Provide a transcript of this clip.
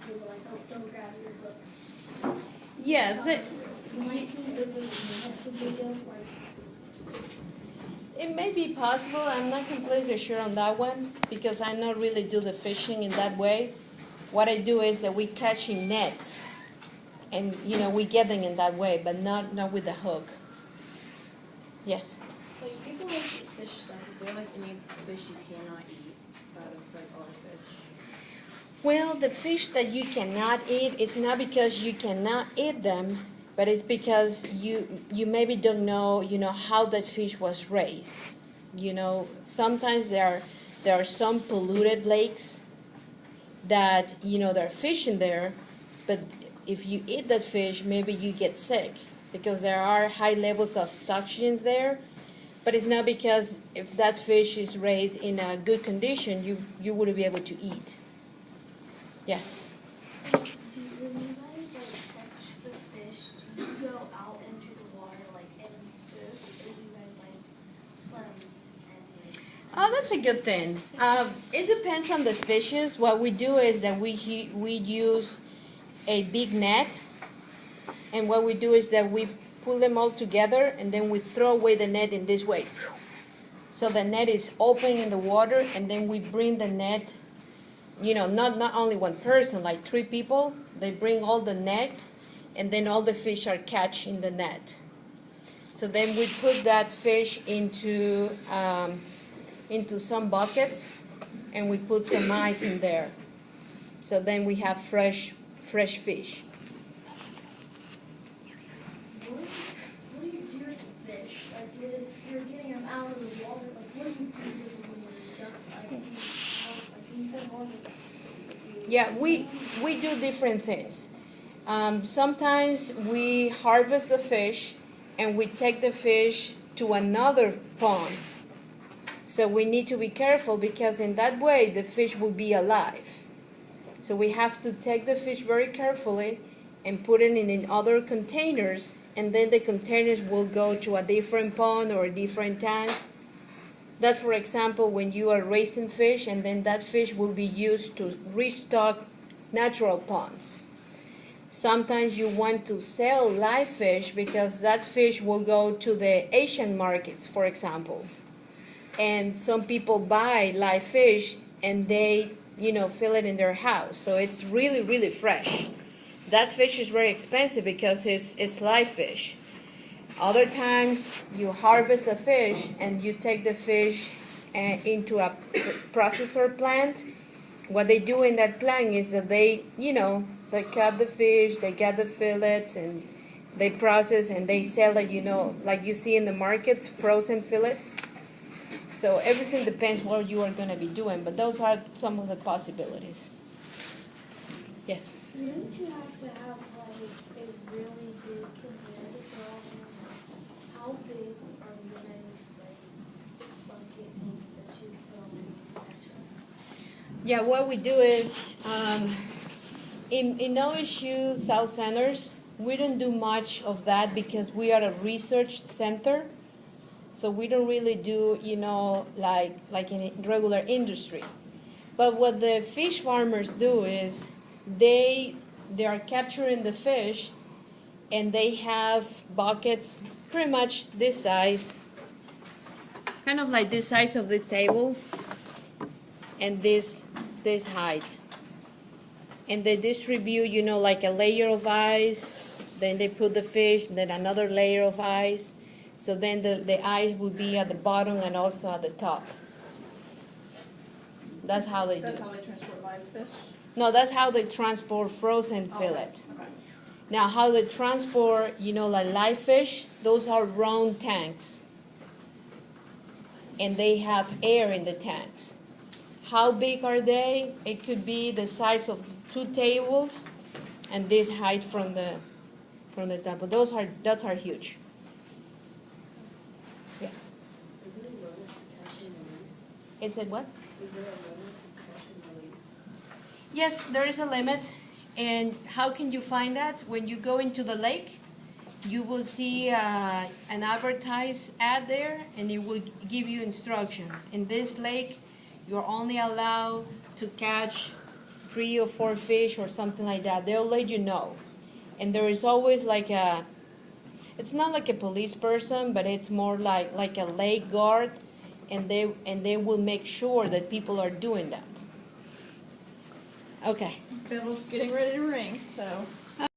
too, but like they'll still grab your hook. Yes. It may be possible. I'm not completely sure on that one because I don't really do the fishing in that way. What I do is that we catch in nets, and we get them in that way, but not with the hook. Yes. Like people like fish stuff. Is there like any fish you cannot eat out of like all fish? Well, the fish that you cannot eat, it's not because you cannot eat them, but it's because you maybe don't know, how that fish was raised. Sometimes there are some polluted lakes that, there are fish in there, but if you eat that fish, maybe you get sick because there are high levels of toxins there. But it's not because if that fish is raised in a good condition, you wouldn't be able to eat. Yes. When you guys catch the fish, do you go out into the water and fish, or do you guys swim and? Oh, that's a good thing. It depends on the species. What we do is that we use a big net, and what we do is that we pull them all together, and then we throw away the net in this way. So the net is open in the water, and then we bring the net. Not only one person, like 3 people. They bring all the net, and then all the fish are catch in the net. So then we put that fish into some buckets, and we put some ice in there. So then we have fresh fish. What do you do with the fish? Like if you're getting them out of the water, what do you do with them when you're done? You said harvest. Yeah, we do different things. Sometimes we harvest the fish and we take the fish to another pond. So we need to be careful because in that way the fish will be alive. So we have to take the fish very carefully and put it in other containers, and then the containers will go to a different pond or a different tank. That's, for example, when you are raising fish, and then that fish will be used to restock natural ponds. Sometimes you want to sell live fish because that fish will go to the Asian markets, for example. And some people buy live fish and they, fill it in their house. So it's really, really fresh. That fish is very expensive because it's live fish. Other times you harvest the fish and you take the fish into a processor plant. What they do in that plant is that they cut the fish, they get the fillets, and they process and they sell it, like you see in the markets, frozen fillets. So everything depends what you are going to be doing, but those are some of the possibilities. Yes? Wouldn't you have to have a really big container for all of them? How big are the bucket things that you put on the Yeah, what we do is, in OSU South Centers, we don't do much of that because we are a research center. So we don't really do, like in regular industry. But what the fish farmers do is they are capturing the fish, and they have buckets pretty much this size, kind of like this size of the table, and this height. And they distribute, like a layer of ice, then they put the fish, then another layer of ice. So then the ice would be at the bottom and also at the top. That's how they do it. That's how they transport live fish? No, that's how they transport frozen fillet. Okay. Now, how they transport, like live fish, those are round tanks. And they have air in the tanks. How big are they? It could be the size of 2 tables and this height from the top. But those are huge. Yes. Is it a limit to catch and release? It's a what? Is there a limit to catch and release? Yes, there is a limit. And how can you find that? When you go into the lake, you will see an advertised ad there, and it will give you instructions. In this lake, you're only allowed to catch 3 or 4 fish or something like that, they'll let you know. And there is always like it's not like a police person, but it's more like a lake guard, and they will make sure that people are doing that. Okay. Bell's getting ready to ring, so